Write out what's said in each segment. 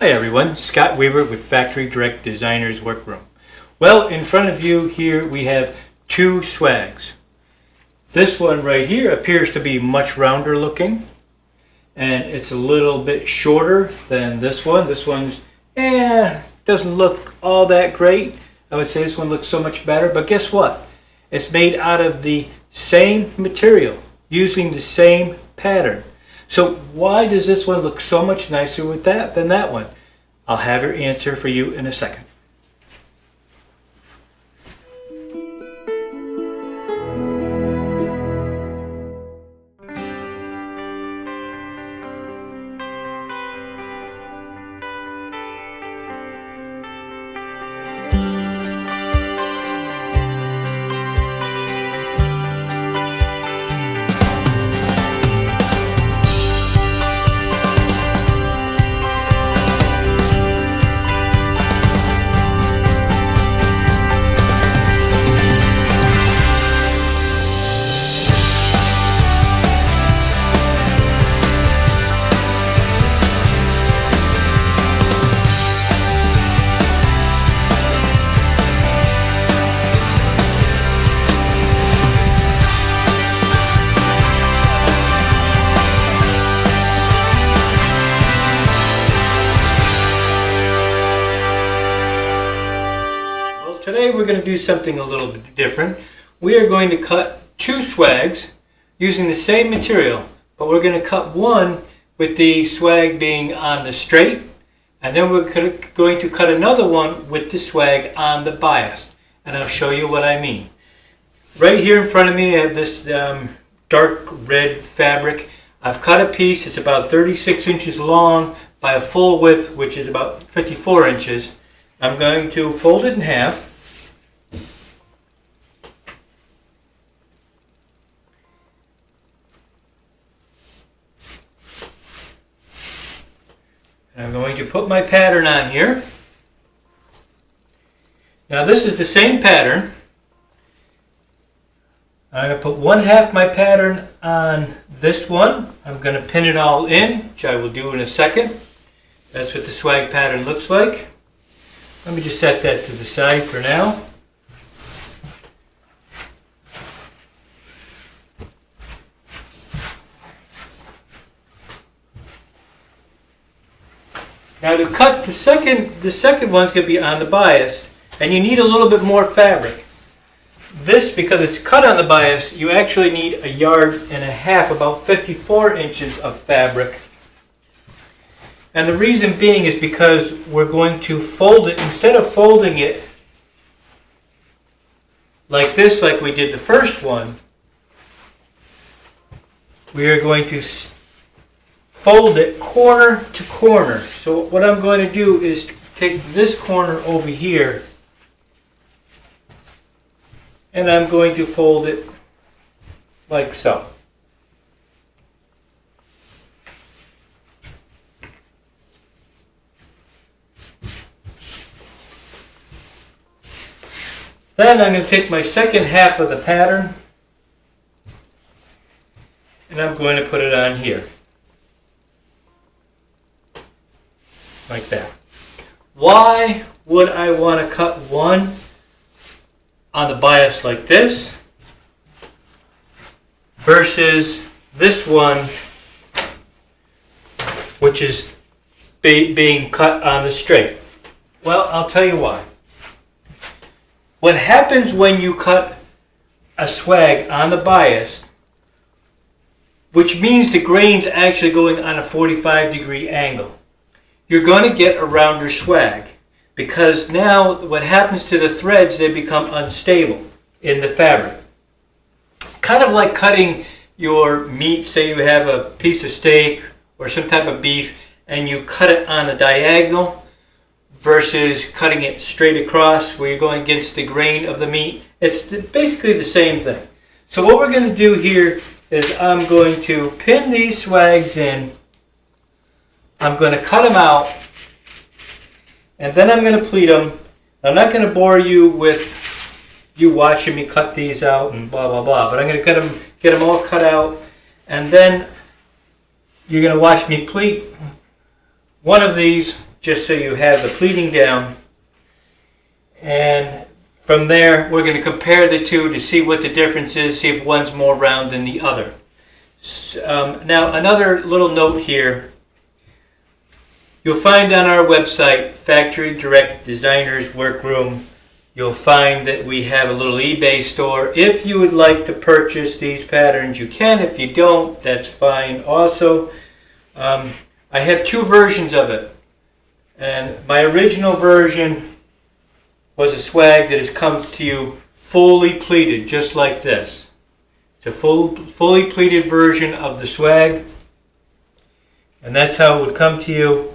Hi everyone, Scott Weaver with Factory Direct Designers Workroom. Well, in front of you here we have two swags. This one right here appears to be much rounder looking, and it's a little bit shorter than this one. This one's doesn't look all that great. I would say this one looks so much better, but guess what? It's made out of the same material, using the same pattern. So why does this one look so much nicer with that than that one? I'll have your answer for you in a second. Today we're going to do something a little bit different. We are going to cut two swags using the same material, but we're going to cut one with the swag being on the straight, and then we're going to cut another one with the swag on the bias, and I'll show you what I mean. Right here in front of me I have this dark red fabric. I've cut a piece. It's about 36 inches long by a full width, which is about 54 inches. I'm going to fold it in half. I'm going to put my pattern on here. Now this is the same pattern. I'm going to put one half my pattern on this one. I'm going to pin it all in, which I will do in a second. That's what the swag pattern looks like. Let me just set that to the side for now. Now to cut the second one's going to be on the bias, and you need a little bit more fabric. This, because it's cut on the bias, you actually need 1.5 yards, about 54 inches of fabric. And the reason being is because we're going to fold it, instead of folding it like this, like we did the first one, we are going to fold it corner to corner. So what I'm going to do is take this corner over here, and I'm going to fold it like so. Then I'm going to take my second half of the pattern and I'm going to put it on here. Like that. Why would I want to cut one on the bias like this versus this one, which is being cut on the straight? Well, I'll tell you why. What happens when you cut a swag on the bias, which means the grain's actually going on a 45-degree angle, you're going to get a rounder swag, because now what happens to the threads, they become unstable in the fabric. Kind of like cutting your meat. Say you have a piece of steak or some type of beef and you cut it on a diagonal versus cutting it straight across where you're going against the grain of the meat. It's basically the same thing. So what we're going to do here is I'm going to pin these swags in. I'm going to cut them out, and then I'm going to pleat them. I'm not going to bore you with you watching me cut these out and blah, blah, blah, but I'm going to get them all cut out, and then you're going to watch me pleat one of these just so you have the pleating down. And from there, we're going to compare the two to see what the difference is, see if one's more round than the other. Now, another little note here. You'll find on our website, Factory Direct Designers Workroom, you'll find that we have a little eBay store. If you would like to purchase these patterns, you can. If you don't, that's fine also. I have two versions of it. And my original version was a swag that has come to you fully pleated, just like this. It's a fully pleated version of the swag. And that's how it would come to you.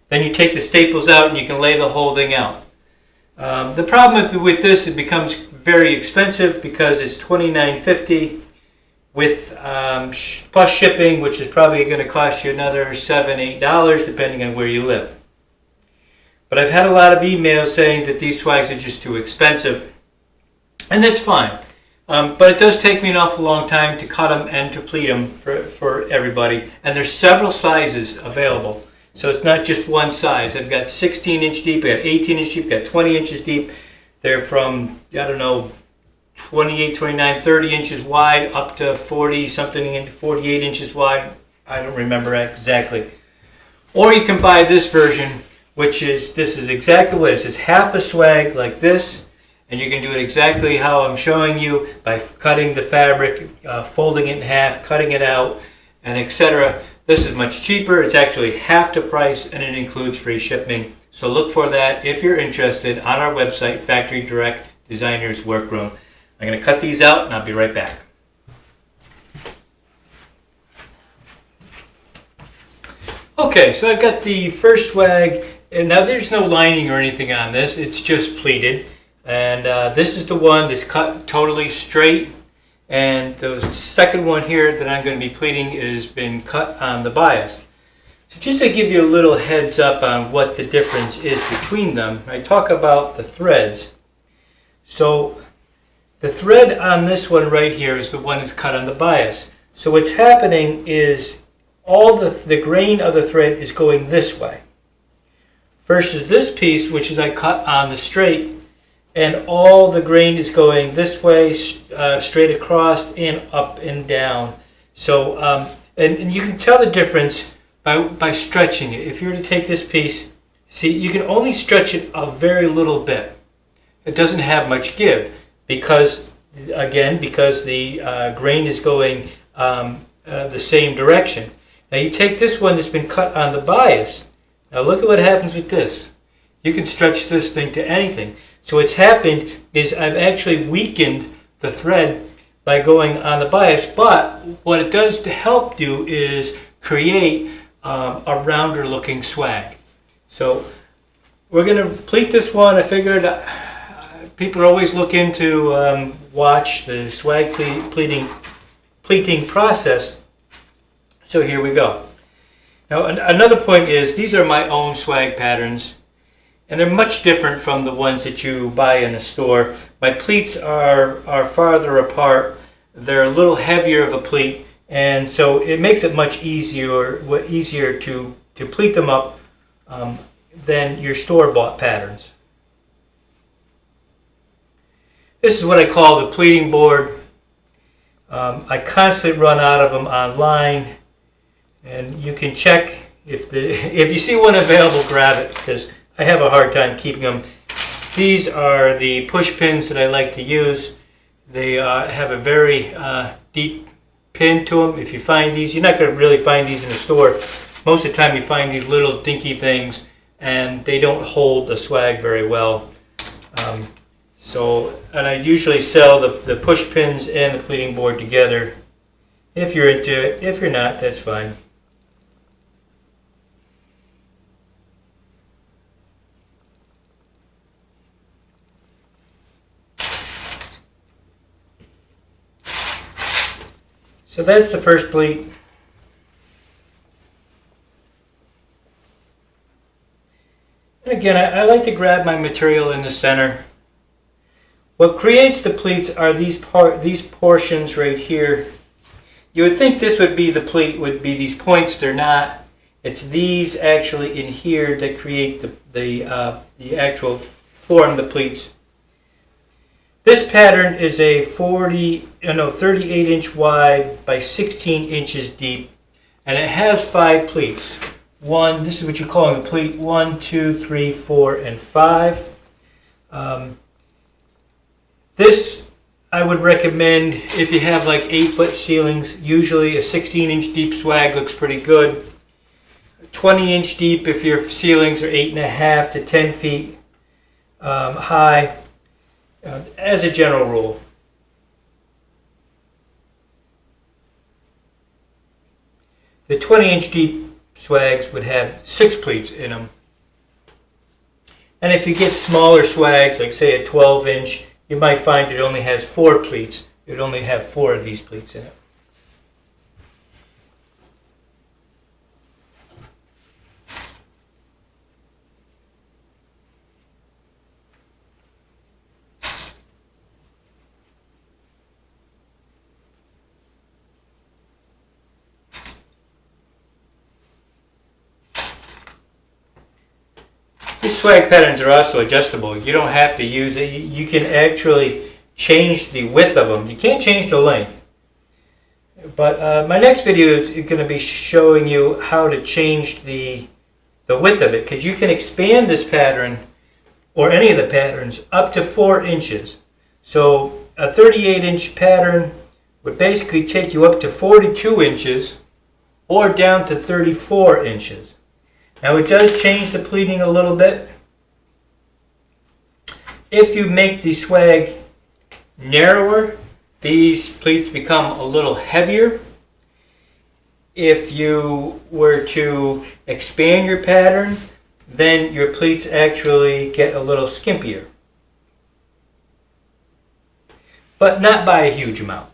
Then you take the staples out and you can lay the whole thing out. The problem with this, it becomes very expensive because it's $29.50 with plus shipping, which is probably going to cost you another $7, $8 depending on where you live. But I've had a lot of emails saying that these swags are just too expensive, and that's fine. But it does take me an awful long time to cut them and to pleat them for everybody. And there's several sizes available. So it's not just one size. I've got 16 inch deep, I've got 18 inch deep, I've got 20 inches deep. They're from, I don't know, 28, 29, 30 inches wide up to 40 something and 48 inches wide. I don't remember exactly. Or you can buy this version, which is, this is exactly what it is. It's half a swag like this, and you can do it exactly how I'm showing you by cutting the fabric, folding it in half, cutting it out, and etc. This is much cheaper. It's actually half the price, and it includes free shipping. So look for that if you're interested on our website, Factory Direct Designers Workroom. I'm going to cut these out, and I'll be right back. Okay, so I've got the first swag, and now there's no lining or anything on this. It's just pleated, and this is the one that's cut totally straight. And the second one here that I'm going to be pleating has been cut on the bias. So just to give you a little heads up on what the difference is between them, I talk about the threads. So the thread on this one right here is the one that's cut on the bias. So what's happening is all the grain of the thread is going this way. Versus this piece, which is I cut on the straight, and all the grain is going this way, straight across and up and down. So, and you can tell the difference by stretching it. If you were to take this piece, see, you can only stretch it a very little bit. It doesn't have much give because, again, because the grain is going the same direction. Now you take this one that's been cut on the bias. Now look at what happens with this. You can stretch this thing to anything. So what's happened is I've actually weakened the thread by going on the bias, but what it does to help you is create a rounder looking swag. So we're going to pleat this one. I figured people are always looking to watch the swag pleating process. So here we go. Now another point is these are my own swag patterns. And they're much different from the ones that you buy in a store. My pleats are farther apart. They're a little heavier of a pleat, and so it makes it much easier to pleat them up than your store-bought patterns. This is what I call the pleating board. I constantly run out of them online, and you can check if you see one available, grab it, because I have a hard time keeping them. These are the push pins that I like to use. They have a very deep pin to them. If you find these, you're not going to really find these in the store. Most of the time you find these little dinky things and they don't hold the swag very well. And I usually sell the push pins and the pleating board together. If you're into it, if you're not, that's fine. So that's the first pleat. And again, I like to grab my material in the center. What creates the pleats are these portions right here. You would think this would be the pleat, would be these points. They're not. It's these actually in here that create the actual form the pleats. This pattern is a 38 inch wide by 16 inches deep, and it has 5 pleats. This is what you're calling a pleat 1, 2, 3, 4, and 5. This I would recommend if you have like 8-foot ceilings. Usually a 16-inch deep swag looks pretty good. 20-inch deep if your ceilings are 8.5 to 10 feet high, as a general rule. The 20-inch deep swags would have 6 pleats in them. And if you get smaller swags, like say a 12-inch, you might find it only has 4 pleats. It would only have 4 of these pleats in it. These swag patterns are also adjustable. You don't have to use it. You can actually change the width of them. You can't change the length. But my next video is going to be showing you how to change the width of it, because you can expand this pattern, or any of the patterns, up to 4 inches. So a 38-inch pattern would basically take you up to 42 inches or down to 34 inches. Now it does change the pleating a little bit. If you make the swag narrower, these pleats become a little heavier. If you were to expand your pattern, then your pleats actually get a little skimpier. But not by a huge amount.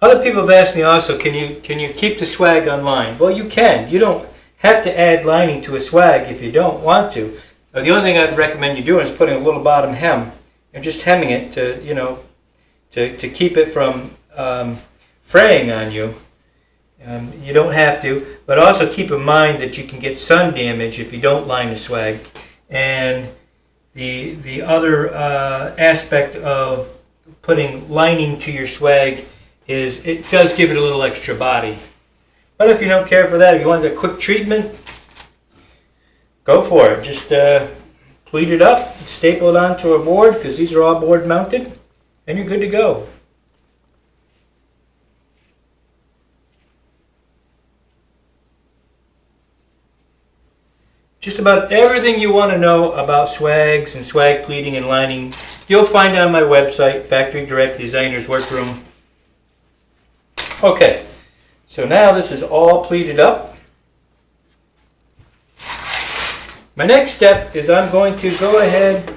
Other people have asked me also, can you keep the swag on line? Well, you can. You don't have to add lining to a swag if you don't want to. The only thing I'd recommend you doing is putting a little bottom hem and just hemming it to, to keep it from fraying on you. You don't have to, but also keep in mind that you can get sun damage if you don't line the swag. And the other aspect of putting lining to your swag is it does give it a little extra body. But if you don't care for that, if you want a quick treatment, go for it. Just pleat it up, staple it onto a board, because these are all board mounted, and you're good to go. Just about everything you want to know about swags and swag pleating and lining, you'll find on my website, Factory Direct Designer's Workroom. Okay, so now this is all pleated up. My next step is I'm going to go ahead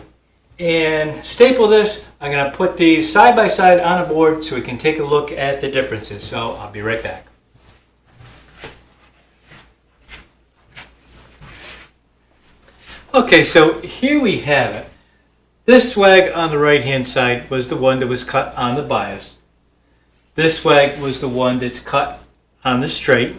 and staple this. I'm going to put these side by side on a board so we can take a look at the differences. So I'll be right back. Okay, so here we have it. This swag on the right hand side was the one that was cut on the bias. This swag was the one that's cut on the straight.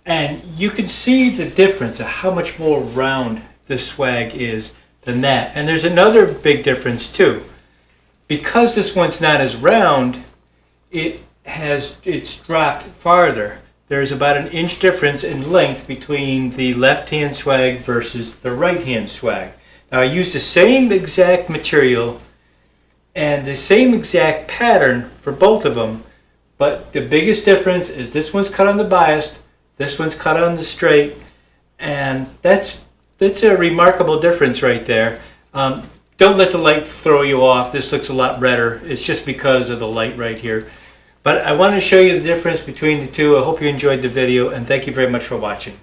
And you can see the difference of how much more round this swag is than that. And there's another big difference too. Because this one's not as round, it's dropped farther. There's about an inch difference in length between the left-hand swag versus the right-hand swag. Now I used the same exact material and the same exact pattern for both of them, but the biggest difference is this one's cut on the biased, this one's cut on the straight, and that's a remarkable difference right there. Don't let the light throw you off. This looks a lot redder. It's just because of the light right here. But I wanted to show you the difference between the two. I hope you enjoyed the video, and thank you very much for watching.